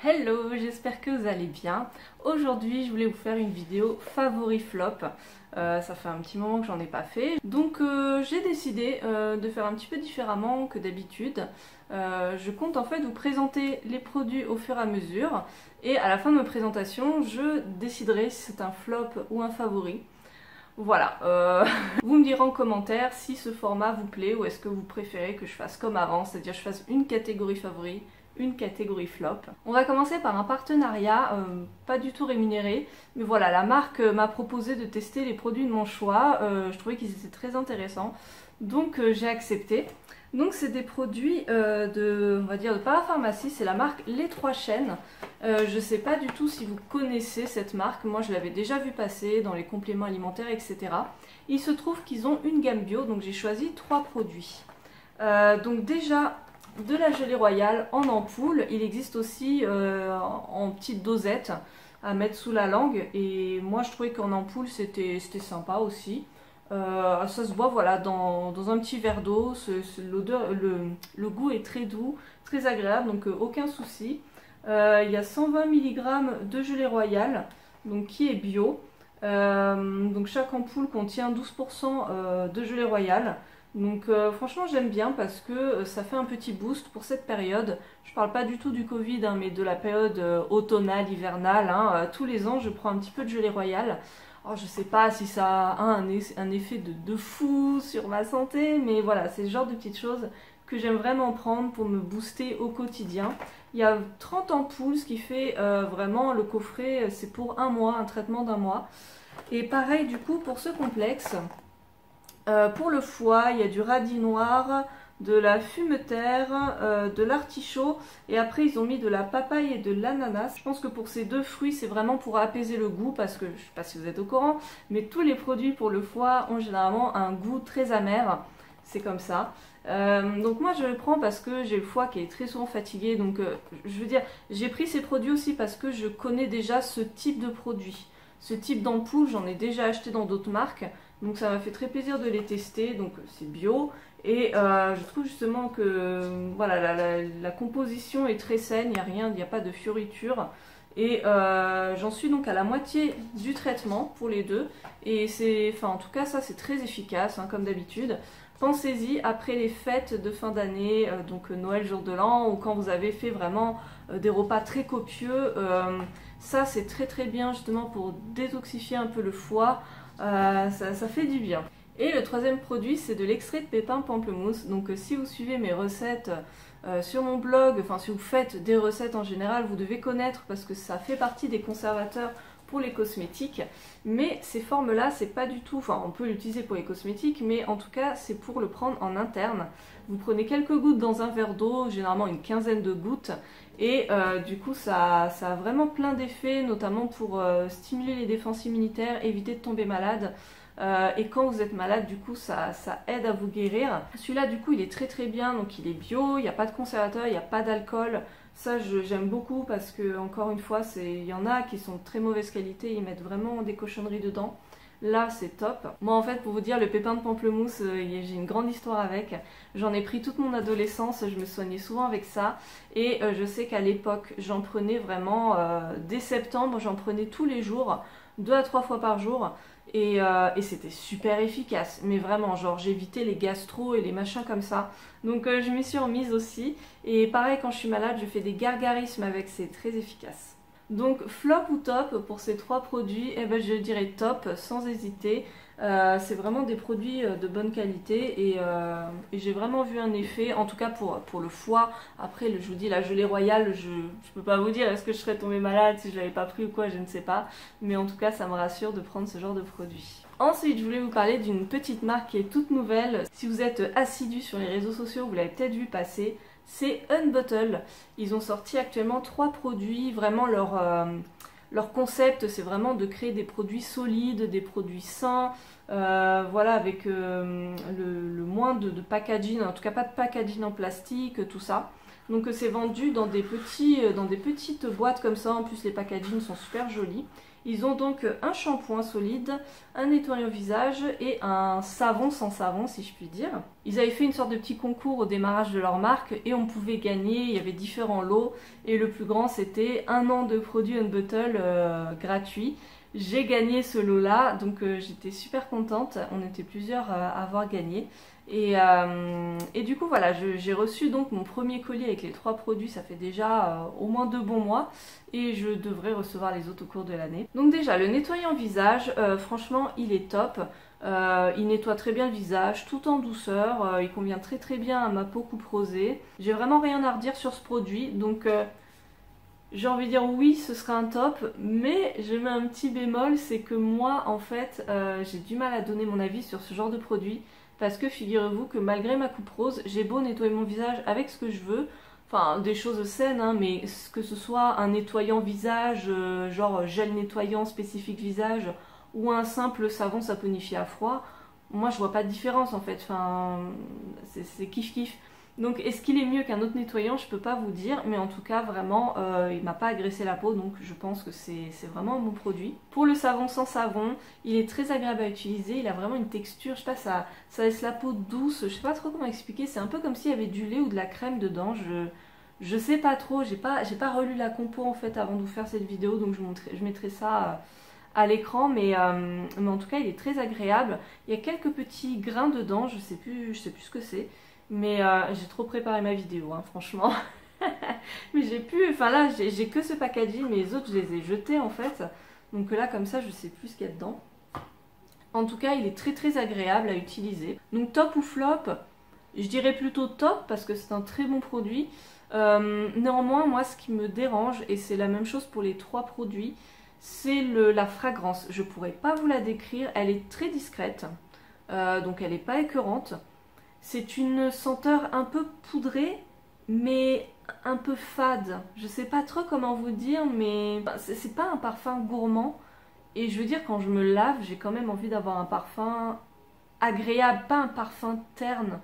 Hello, j'espère que vous allez bien. Aujourd'hui, je voulais vous faire une vidéo favori flop. Ça fait un petit moment que j'en ai pas fait. Donc j'ai décidé de faire un petit peu différemment que d'habitude. Je compte en fait vous présenter les produits au fur et à mesure. Et à la fin de ma présentation, je déciderai si c'est un flop ou un favori. Voilà, vous me direz en commentaire si ce format vous plaît ou est-ce que vous préférez que je fasse comme avant, c'est-à-dire je fasse une catégorie favori, une catégorie flop. On va commencer par un partenariat pas du tout rémunéré, mais voilà, la marque m'a proposé de tester les produits de mon choix, je trouvais qu'ils étaient très intéressants, donc j'ai accepté. Donc c'est des produits on va dire de parapharmacie, c'est la marque Les Trois Chênes. Je ne sais pas du tout si vous connaissez cette marque, moi je l'avais déjà vu passer dans les compléments alimentaires, etc. Il se trouve qu'ils ont une gamme bio, donc j'ai choisi 3 produits. Donc déjà, de la gelée royale en ampoule, il existe aussi en petites dosettes à mettre sous la langue, et moi je trouvais qu'en ampoule c'était sympa aussi. Ça se boit voilà, dans un petit verre d'eau, l'odeur, le goût est très doux, très agréable, donc aucun souci. Il y a 120 mg de gelée royale, donc qui est bio. Donc chaque ampoule contient 12% de gelée royale. Donc franchement j'aime bien parce que ça fait un petit boost pour cette période. Je parle pas du tout du Covid, hein, mais de la période automnale, hivernale. Hein. Tous les ans je prends un petit peu de gelée royale. Alors, je sais pas si ça a un effet de fou sur ma santé, mais voilà, c'est le genre de petites choses que j'aime vraiment prendre pour me booster au quotidien. Il y a 30 ampoules, ce qui fait vraiment le coffret, c'est pour un mois, un traitement d'un mois. Et pareil du coup pour ce complexe, pour le foie, il y a du radis noir, de la fumeterre, de l'artichaut, et après ils ont mis de la papaye et de l'ananas. Je pense que pour ces deux fruits c'est vraiment pour apaiser le goût, parce que je ne sais pas si vous êtes au courant, mais tous les produits pour le foie ont généralement un goût très amer, c'est comme ça. Donc moi je le prends parce que j'ai le foie qui est très souvent fatigué, donc je veux dire, j'ai pris ces produits aussi parce que je connais déjà ce type de produit. Ce type d'ampoule, j'en ai déjà acheté dans d'autres marques, donc ça m'a fait très plaisir de les tester, donc c'est bio. Et je trouve justement que voilà, la composition est très saine, il n'y a rien, il n'y a pas de fioriture. Et j'en suis donc à la moitié du traitement pour les deux. Et en tout cas ça c'est très efficace, hein, comme d'habitude. Pensez-y après les fêtes de fin d'année, donc Noël, jour de l'an, ou quand vous avez fait vraiment des repas très copieux. Ça c'est très très bien justement pour détoxifier un peu le foie, ça fait du bien. Et le troisième produit, c'est de l'extrait de pépins pamplemousse. Donc si vous suivez mes recettes sur mon blog, enfin si vous faites des recettes en général, vous devez connaître parce que ça fait partie des conservateurs pour les cosmétiques. Mais ces formes-là, c'est pas du tout, enfin on peut l'utiliser pour les cosmétiques, mais en tout cas c'est pour le prendre en interne. Vous prenez quelques gouttes dans un verre d'eau, généralement une quinzaine de gouttes, et du coup ça a vraiment plein d'effets, notamment pour stimuler les défenses immunitaires, éviter de tomber malade. Et quand vous êtes malade, du coup ça aide à vous guérir. Celui-là du coup il est très très bien, donc il est bio, il n'y a pas de conservateur, il n'y a pas d'alcool. Ça j'aime beaucoup parce que encore une fois il y en a qui sont de très mauvaise qualité, ils mettent vraiment des cochonneries dedans. Là c'est top. Moi en fait pour vous dire, le pépin de pamplemousse, j'ai une grande histoire avec. J'en ai pris toute mon adolescence, je me soignais souvent avec ça. Et je sais qu'à l'époque j'en prenais vraiment, dès septembre j'en prenais tous les jours, 2 à 3 fois par jour. Et c'était super efficace, mais vraiment genre j'évitais les gastro et les machins comme ça, donc je m'y suis remise aussi. Et pareil, quand je suis malade je fais des gargarismes avec, c'est très efficace. Donc flop ou top pour ces 3 produits, eh ben, je dirais top sans hésiter. C'est vraiment des produits de bonne qualité, et j'ai vraiment vu un effet, en tout cas pour le foie. Après je vous dis, la gelée royale, je peux pas vous dire est-ce que je serais tombée malade si je l'avais pas pris ou quoi, je ne sais pas, mais en tout cas ça me rassure de prendre ce genre de produit. Ensuite je voulais vous parler d'une petite marque qui est toute nouvelle. Si vous êtes assidu sur les réseaux sociaux, vous l'avez peut-être vu passer, c'est Unbottle. Ils ont sorti actuellement 3 produits, vraiment leur concept c'est vraiment de créer des produits solides, des produits sains, voilà, avec le moins de packaging, en tout cas pas de packaging en plastique, tout ça. Donc c'est vendu dans des petites boîtes comme ça, en plus les packagings sont super jolis. Ils ont donc un shampoing solide, un nettoyant visage et un savon sans savon si je puis dire. Ils avaient fait une sorte de petit concours au démarrage de leur marque et on pouvait gagner, il y avait différents lots et le plus grand c'était 1 an de produits Unbottle gratuits. J'ai gagné ce lot là, donc j'étais super contente, on était plusieurs à avoir gagné. Et du coup voilà, j'ai reçu donc mon premier colis avec les 3 produits, ça fait déjà au moins 2 bons mois et je devrais recevoir les autres au cours de l'année. Donc déjà le nettoyant visage, franchement il est top, il nettoie très bien le visage tout en douceur, il convient très bien à ma peau coupe rosée. J'ai vraiment rien à redire sur ce produit, donc j'ai envie de dire oui ce serait un top, mais je mets un petit bémol, c'est que moi en fait j'ai du mal à donner mon avis sur ce genre de produit. Parce que figurez-vous que malgré ma coupe rose, j'ai beau nettoyer mon visage avec ce que je veux, enfin des choses saines, hein, mais que ce soit un nettoyant visage, genre gel nettoyant spécifique visage, ou un simple savon saponifié à froid, moi je vois pas de différence en fait, enfin c'est kiff kiff. Donc est-ce qu'il est mieux qu'un autre nettoyant? Je peux pas vous dire, mais en tout cas vraiment il m'a pas agressé la peau, donc je pense que c'est vraiment un bon produit. Pour le savon sans savon, il est très agréable à utiliser, il a vraiment une texture, je sais pas, ça laisse la peau douce, je sais pas trop comment expliquer, c'est un peu comme s'il y avait du lait ou de la crème dedans, je sais pas trop, j'ai pas relu la compo en fait avant de vous faire cette vidéo, donc je mettrai ça à l'écran, mais en tout cas il est très agréable. Il y a quelques petits grains dedans, je sais plus ce que c'est. Mais j'ai trop préparé ma vidéo, hein, franchement. Mais enfin là, j'ai que ce packaging, mais les autres, je les ai jetés en fait. Donc là, comme ça, je sais plus ce qu'il y a dedans. En tout cas, il est très agréable à utiliser. Donc top ou flop, je dirais plutôt top parce que c'est un très bon produit. Néanmoins, moi, ce qui me dérange, et c'est la même chose pour les 3 produits, c'est la fragrance. Je pourrais pas vous la décrire, elle est très discrète, donc elle n'est pas écœurante. C'est une senteur un peu poudrée, mais un peu fade. Je sais pas trop comment vous dire, mais c'est pas un parfum gourmand. Et je veux dire, quand je me lave, j'ai quand même envie d'avoir un parfum agréable, pas un parfum terne.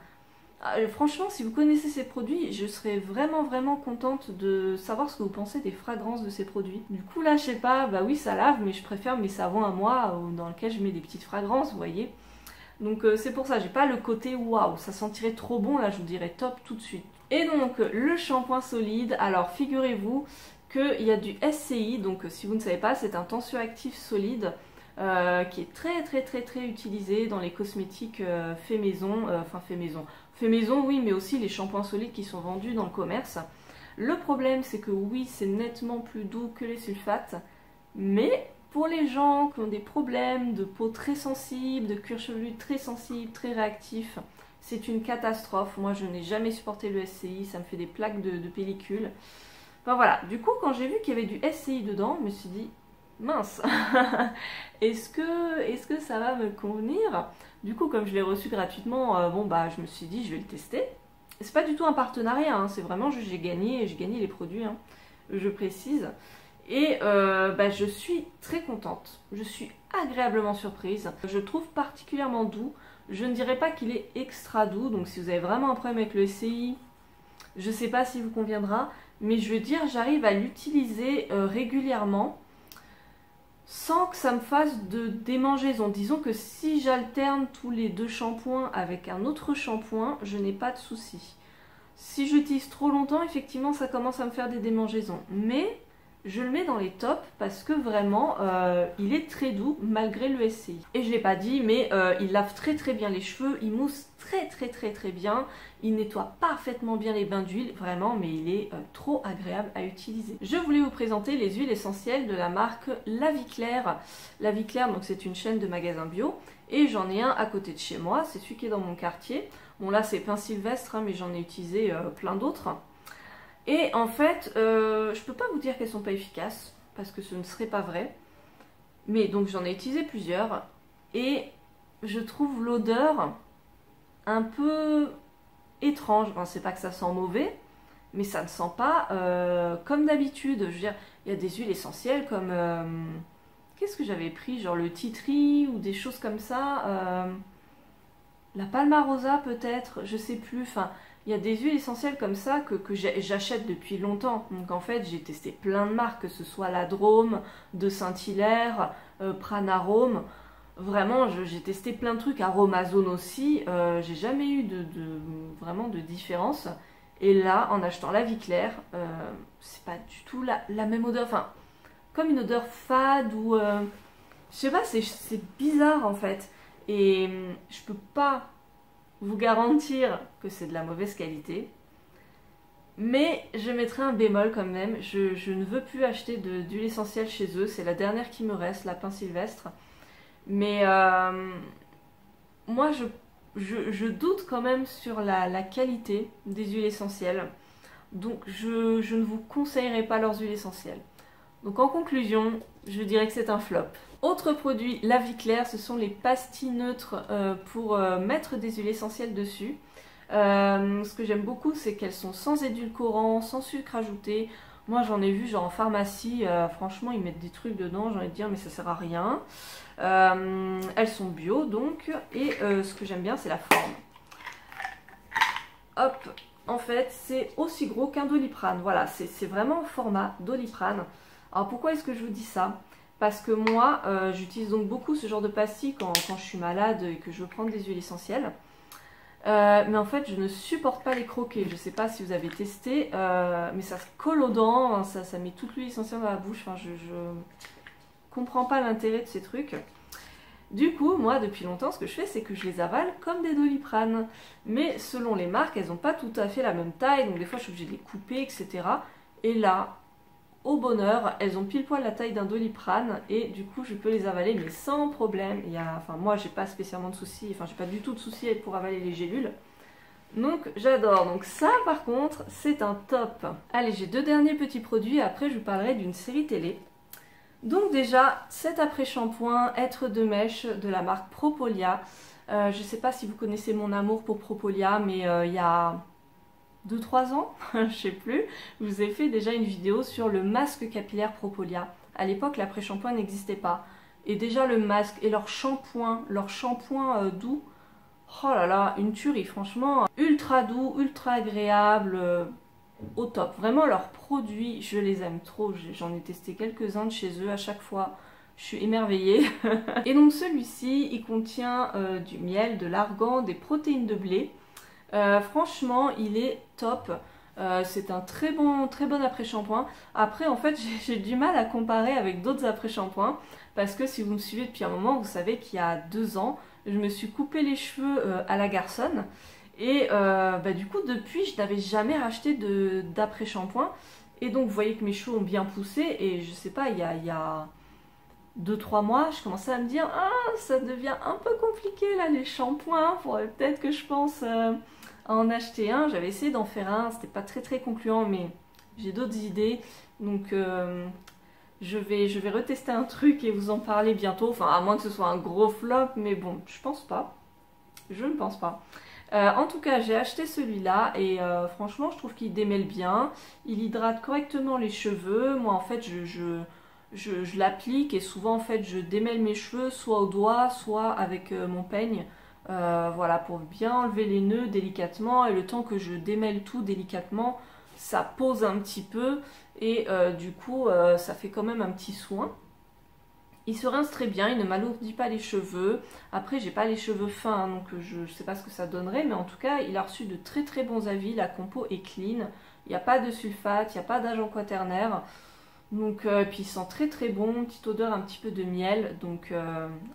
Franchement, si vous connaissez ces produits, je serais vraiment contente de savoir ce que vous pensez des fragrances de ces produits. Du coup, là, je sais pas, bah oui, ça lave, mais je préfère mes savons à moi, dans lesquels je mets des petites fragrances, vous voyez. Donc c'est pour ça, j'ai pas le côté waouh, ça sentirait trop bon, là je vous dirais top tout de suite. Et donc le shampoing solide, alors figurez-vous qu'il y a du SCI, donc si vous ne savez pas, c'est un tensioactif solide qui est très utilisé dans les cosmétiques fait maison, fait maison oui, mais aussi les shampoings solides qui sont vendus dans le commerce. Le problème c'est que oui, c'est nettement plus doux que les sulfates, mais pour les gens qui ont des problèmes de peau très sensible, de cuir chevelu très sensible, très réactif, c'est une catastrophe. Moi, je n'ai jamais supporté le SCI, ça me fait des plaques de pellicule. Enfin voilà, du coup, quand j'ai vu qu'il y avait du SCI dedans, je me suis dit, mince, est-ce que ça va me convenir? Du coup, comme je l'ai reçu gratuitement, bon bah, je me suis dit, je vais le tester. C'est pas du tout un partenariat, hein, c'est vraiment juste j'ai gagné les produits, hein, je précise. Et je suis très contente, je suis agréablement surprise, je le trouve particulièrement doux, je ne dirais pas qu'il est extra doux, donc si vous avez vraiment un problème avec le SCI, je ne sais pas s'il vous conviendra, mais je veux dire j'arrive à l'utiliser régulièrement sans que ça me fasse de démangeaison. Disons que si j'alterne tous les 2 shampoings avec un autre shampoing, je n'ai pas de souci. Si j'utilise trop longtemps, effectivement ça commence à me faire des démangeaisons, mais je le mets dans les tops parce que vraiment il est très doux malgré le SCI. Et je l'ai pas dit, mais il lave très bien les cheveux, il mousse très bien, il nettoie parfaitement bien les bains d'huile, vraiment, mais il est trop agréable à utiliser. Je voulais vous présenter les huiles essentielles de la marque La Vie Claire. La Vie Claire, donc c'est une chaîne de magasins bio, et j'en ai un à côté de chez moi, c'est celui qui est dans mon quartier. Bon là c'est Pain Sylvestre, hein, mais j'en ai utilisé plein d'autres. Et en fait, je peux pas vous dire qu'elles sont pas efficaces, parce que ce ne serait pas vrai. Mais donc j'en ai utilisé plusieurs, et je trouve l'odeur un peu étrange. Enfin, c'est pas que ça sent mauvais, mais ça ne sent pas comme d'habitude. Je veux dire, il y a des huiles essentielles comme... qu'est-ce que j'avais pris? Genre le tea tree ou des choses comme ça. La palmarosa peut-être, je sais plus. Enfin, il y a des huiles essentielles comme ça que j'achète depuis longtemps. Donc en fait, j'ai testé plein de marques, que ce soit la Drôme, de Saint-Hilaire, Pranarome. Vraiment, j'ai testé plein de trucs, Aromazone aussi. J'ai jamais eu vraiment de différence. Et là, en achetant la Vie Claire, c'est pas du tout la même odeur. Enfin, comme une odeur fade ou... je sais pas, c'est bizarre en fait. Et je peux pas vous garantir que c'est de la mauvaise qualité. Mais je mettrai un bémol quand même. Je ne veux plus acheter d'huile essentielle chez eux. C'est la dernière qui me reste, Lapin Sylvestre. Mais moi, je doute quand même sur la qualité des huiles essentielles. Donc, je ne vous conseillerais pas leurs huiles essentielles. Donc, en conclusion, je dirais que c'est un flop. Autre produit, la Vie Claire, ce sont les pastilles neutres pour mettre des huiles essentielles dessus. Ce que j'aime beaucoup, c'est qu'elles sont sans édulcorant, sans sucre ajouté. Moi, j'en ai vu genre en pharmacie, franchement, ils mettent des trucs dedans, j'ai envie de dire, mais ça sert à rien. Elles sont bio, donc, et ce que j'aime bien, c'est la forme. Hop, en fait, c'est aussi gros qu'un Doliprane. Voilà, c'est vraiment au format Doliprane. Alors, pourquoi est-ce que je vous dis ça? Parce que moi, j'utilise donc beaucoup ce genre de pastilles quand je suis malade et que je veux prendre des huiles essentielles. Mais en fait, je ne supporte pas les croquer. Je ne sais pas si vous avez testé, mais ça se colle aux dents, hein, ça met toute l'huile essentielle dans la bouche. Enfin, je comprends pas l'intérêt de ces trucs. Du coup, moi, depuis longtemps, ce que je fais, c'est que je les avale comme des Doliprane. Mais selon les marques, elles n'ont pas tout à fait la même taille, donc des fois, je suis obligée de les couper, etc. Et là, au bonheur, elles ont pile poil la taille d'un Doliprane et du coup je peux les avaler mais sans problème. Enfin, moi j'ai pas spécialement de soucis, enfin j'ai pas du tout de soucis pour avaler les gélules. Donc j'adore. Donc ça par contre c'est un top. Allez, j'ai deux derniers petits produits, après je vous parlerai d'une série télé. Donc déjà cet après-shampoing Être de mèche de la marque Propolia. Je sais pas si vous connaissez mon amour pour Propolia, mais il y a 2-3 ans, je sais plus, je vous ai fait déjà une vidéo sur le masque capillaire Propolia. À l'époque, l'après-shampoing n'existait pas. Et déjà le masque et leur shampoing doux, oh là là, une tuerie, franchement. Ultra doux, ultra agréable, au top. Vraiment, leurs produits, je les aime trop. J'en ai testé quelques-uns de chez eux à chaque fois. Je suis émerveillée. Et donc celui-ci, il contient du miel, de l'argan, des protéines de blé. Franchement, il est top. C'est un très bon après-shampoing. Après, en fait, j'ai du mal à comparer avec d'autres après-shampoings parce que si vous me suivez depuis un moment, vous savez qu'il y a 2 ans, je me suis coupé les cheveux à la garçonne et du coup, depuis, je n'avais jamais racheté d'après-shampoing. Et donc, vous voyez que mes cheveux ont bien poussé et je sais pas, il y a 2-3 mois, je commençais à me dire ah, ça devient un peu compliqué là les shampoings, faudrait peut-être que je pense à en acheter un. J'avais essayé d'en faire un, c'était pas très concluant, mais j'ai d'autres idées, donc je vais retester un truc et vous en parler bientôt, enfin à moins que ce soit un gros flop, mais bon, je pense pas, je ne pense pas. En tout cas, j'ai acheté celui-là et franchement, je trouve qu'il démêle bien, il hydrate correctement les cheveux. Moi en fait, je l'applique et souvent en fait je démêle mes cheveux soit au doigt soit avec mon peigne, voilà, pour bien enlever les nœuds délicatement, et le temps que je démêle tout délicatement ça pose un petit peu et du coup ça fait quand même un petit soin. Il se rince très bien, il ne m'alourdit pas les cheveux. Après j'ai pas les cheveux fins, hein, donc je sais pas ce que ça donnerait, mais en tout cas il a reçu de très bons avis. La compo est clean, il n'y a pas de sulfate, il n'y a pas d'agent quaternaire. Donc, puis il sent très bon, petite odeur un petit peu de miel, donc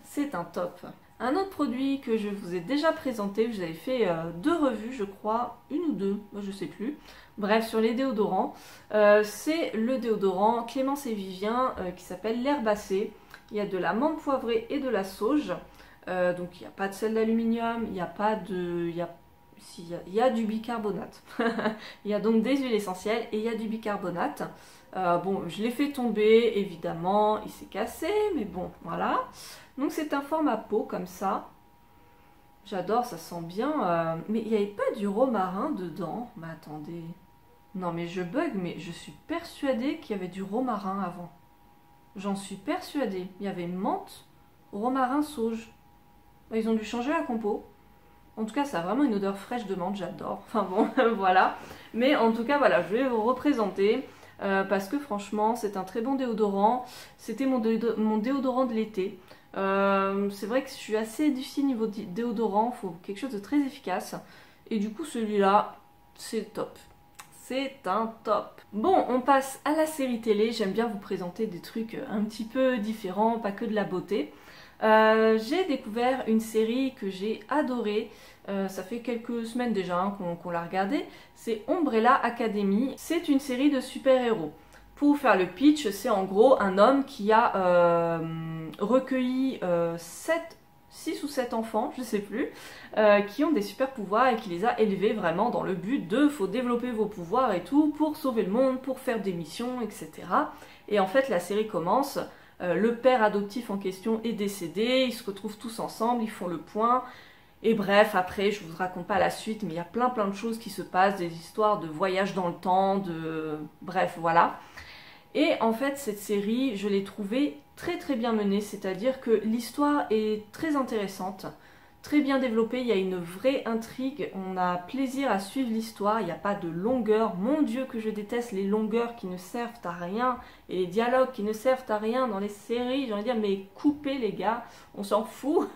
c'est un top. Un autre produit que je vous ai déjà présenté, vous avez fait 2 revues je crois, 1 ou 2, je sais plus. Bref, sur les déodorants, c'est le déodorant Clémence et Vivien qui s'appelle l'herbacée. Il y a de la menthe poivrée et de la sauge, donc il n'y a pas de sel d'aluminium, il n'y a pas de... il y a du bicarbonate. Il y a donc des huiles essentielles et il y a du bicarbonate. Bon, je l'ai fait tomber, évidemment, il s'est cassé, mais bon, voilà. Donc c'est un format pot comme ça. J'adore, ça sent bien. Mais il n'y avait pas du romarin dedans. Mais attendez. Non mais je bug, mais je suis persuadée qu'il y avait du romarin avant. J'en suis persuadée. Il y avait menthe, romarin, sauge. Ils ont dû changer la compo. En tout cas, ça a vraiment une odeur fraîche de menthe, j'adore. Enfin bon, voilà. Mais en tout cas, voilà, je vais vous représenter parce que franchement, c'est un très bon déodorant. C'était mon déodorant de l'été. C'est vrai que je suis assez difficile niveau déodorant, il faut quelque chose de très efficace. Et du coup, celui-là, c'est top. C'est un top. Bon, on passe à la série télé. J'aime bien vous présenter des trucs un petit peu différents, pas que de la beauté. J'ai découvert une série que j'ai adorée. Ça fait quelques semaines déjà hein, qu'on l'a regardée. C'est Umbrella Academy. C'est une série de super-héros. Pour vous faire le pitch, c'est en gros un homme qui a recueilli 6 ou 7 enfants, je sais plus, qui ont des super pouvoirs et qui les a élevés vraiment dans le but de faut développer vos pouvoirs et tout pour sauver le monde, pour faire des missions, etc. Et en fait la série commence, le père adoptif en question est décédé, ils se retrouvent tous ensemble, ils font le point. Et bref, après, je vous raconte pas la suite, mais il y a plein de choses qui se passent, des histoires de voyage dans le temps, de... Bref, voilà. Et en fait, cette série, je l'ai trouvée très bien menée, c'est-à-dire que l'histoire est très intéressante, très bien développée, il y a une vraie intrigue, on a plaisir à suivre l'histoire, il n'y a pas de longueur. Mon Dieu que je déteste les longueurs qui ne servent à rien, et les dialogues qui ne servent à rien dans les séries, j'ai envie de dire, mais coupez les gars, on s'en fout.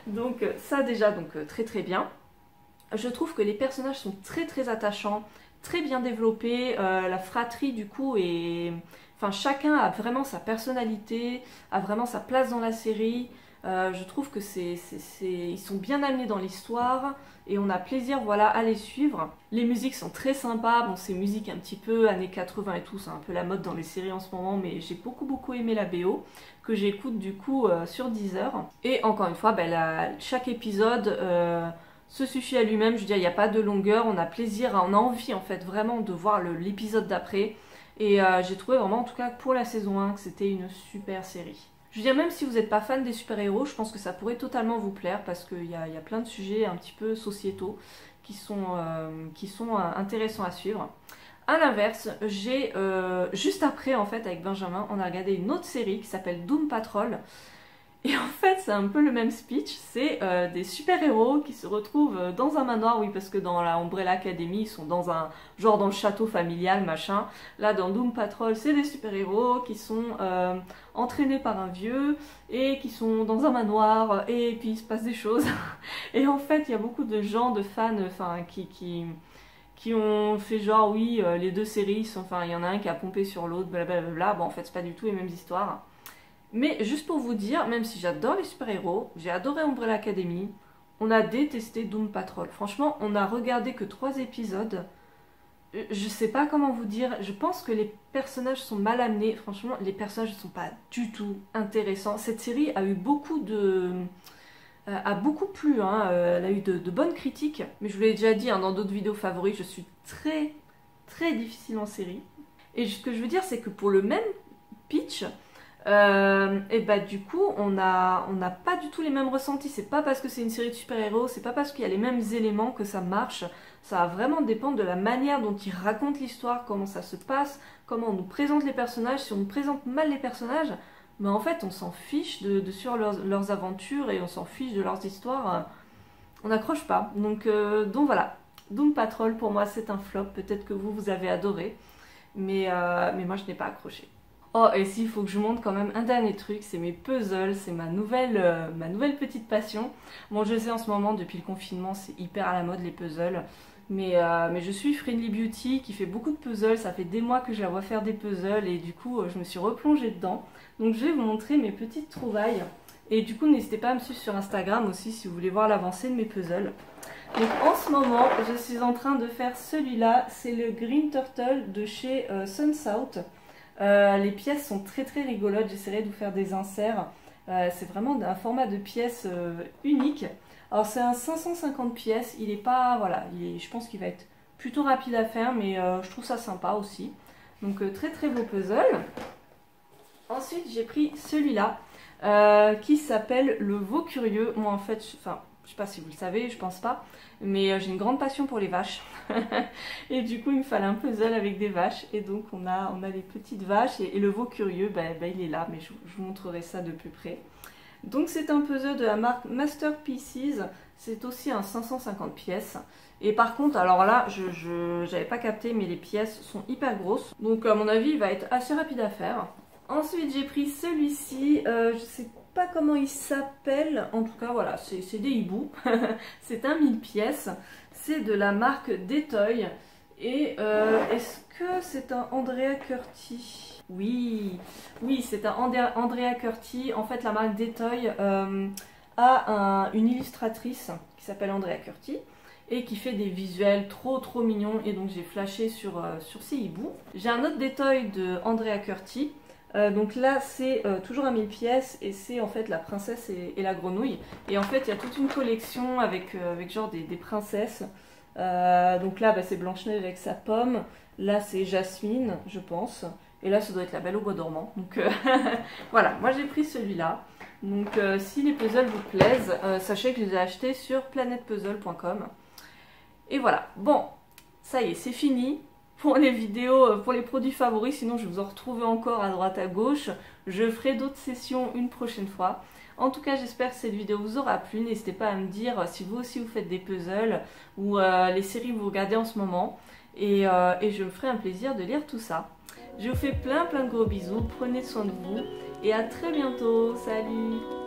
Donc ça déjà, donc très bien. Je trouve que les personnages sont très attachants, très bien développés, la fratrie du coup est... Enfin chacun a vraiment sa personnalité, a vraiment sa place dans la série. Je trouve que ils sont bien amenés dans l'histoire et on a plaisir voilà, à les suivre. Les musiques sont très sympas, bon c'est musique un petit peu années 80 et tout, c'est un peu la mode dans les séries en ce moment, mais j'ai beaucoup aimé la BO, que j'écoute du coup sur Deezer. Et encore une fois, chaque épisode se suffit à lui-même, je veux dire il n'y a pas de longueur, on a plaisir, on a envie en fait vraiment de voir l'épisode d'après. Et j'ai trouvé vraiment en tout cas pour la saison 1 que c'était une super série. Je veux dire, même si vous n'êtes pas fan des super-héros, je pense que ça pourrait totalement vous plaire parce qu'il y a plein de sujets un petit peu sociétaux qui sont intéressants à suivre. A l'inverse, j'ai juste après, en fait, avec Benjamin, on a regardé une autre série qui s'appelle Doom Patrol. Et en fait, c'est un peu le même speech, c'est des super-héros qui se retrouvent dans un manoir, oui, parce que dans la Umbrella Academy, ils sont dans un genre dans le château familial, machin. Là, dans Doom Patrol, c'est des super-héros qui sont entraînés par un vieux et qui sont dans un manoir et puis il se passe des choses. Et en fait, il y a beaucoup de gens, de fans, enfin, qui ont fait genre, oui, les deux séries, enfin, il y en a un qui a pompé sur l'autre, blablabla. Bon, en fait, c'est pas du tout les mêmes histoires. Mais juste pour vous dire, même si j'adore les super-héros, j'ai adoré Umbrella Academy, on a détesté Doom Patrol. Franchement, on a regardé que 3 épisodes. Je sais pas comment vous dire, je pense que les personnages sont mal amenés. Franchement, les personnages ne sont pas du tout intéressants. Cette série a eu a beaucoup plu, hein. Elle a eu de bonnes critiques. Mais je vous l'ai déjà dit hein, dans d'autres vidéos favoris, je suis très difficile en série. Et ce que je veux dire, c'est que pour le même pitch... et bah du coup on n'a pas du tout les mêmes ressentis. C'est pas parce que c'est une série de super-héros, c'est pas parce qu'il y a les mêmes éléments que ça marche. Ça va vraiment dépendre de la manière dont ils racontent l'histoire, comment ça se passe, comment on nous présente les personnages. Si on nous présente mal les personnages, bah en fait on s'en fiche de suivre leurs aventures et on s'en fiche de leurs histoires. On n'accroche pas. Donc voilà, Doom Patrol pour moi c'est un flop. Peut-être que vous avez adoré, mais moi je n'ai pas accroché. Oh, et s'il faut que je montre quand même un dernier truc, c'est mes puzzles, c'est ma nouvelle petite passion. Bon, je sais en ce moment, depuis le confinement, c'est hyper à la mode les puzzles. Mais je suis Friendly Beauty qui fait beaucoup de puzzles, ça fait des mois que je la vois faire des puzzles et du coup je me suis replongée dedans. Donc je vais vous montrer mes petites trouvailles. Et du coup n'hésitez pas à me suivre sur Instagram aussi si vous voulez voir l'avancée de mes puzzles. Donc en ce moment, je suis en train de faire celui-là, c'est le Green Turtle de chez Sunsouth. Les pièces sont très rigolotes, j'essaierai de vous faire des inserts. C'est vraiment un format de pièces unique. Alors c'est un 550 pièces, il est pas, voilà, je pense qu'il va être plutôt rapide à faire, mais je trouve ça sympa aussi. Donc très beau puzzle. Ensuite j'ai pris celui-là, qui s'appelle le veau curieux. Moi en fait, je sais pas si vous le savez, je pense pas, mais j'ai une grande passion pour les vaches. Et du coup il me fallait un puzzle avec des vaches et donc on a les petites vaches et le veau curieux il est là, mais je vous montrerai ça de plus près. Donc c'est un puzzle de la marque Masterpieces, c'est aussi un 550 pièces. Et par contre, alors là, je n'avais pas capté, mais les pièces sont hyper grosses. Donc à mon avis, il va être assez rapide à faire. Ensuite, j'ai pris celui-ci, je sais pas comment il s'appelle, en tout cas voilà, c'est des hiboux. C'est un 1000 pièces, c'est de la marque Detoy. Et est-ce que c'est un Andrea Curti? Oui, c'est un Andrea Curti. En fait, la marque Detoy a une illustratrice qui s'appelle Andrea Curti et qui fait des visuels trop mignons. Et donc j'ai flashé sur ces hiboux. J'ai un autre Detoy de Andrea Curti. Donc là c'est toujours à 1000 pièces et c'est en fait la princesse et la grenouille. Et en fait il y a toute une collection avec genre des princesses. Donc là c'est Blanche-Neige avec sa pomme. Là c'est Jasmine je pense. Et là ça doit être la Belle au bois dormant. Donc voilà, moi j'ai pris celui-là. Donc si les puzzles vous plaisent, sachez que je les ai achetés sur planetpuzzle.com. Et voilà, bon, ça y est, c'est fini pour les vidéos, pour les produits favoris, sinon je vais vous en retrouver encore à droite à gauche. Je ferai d'autres sessions une prochaine fois. En tout cas, j'espère que cette vidéo vous aura plu. N'hésitez pas à me dire si vous aussi vous faites des puzzles ou les séries que vous regardez en ce moment. Et je me ferai un plaisir de lire tout ça. Je vous fais plein de gros bisous, prenez soin de vous et à très bientôt. Salut!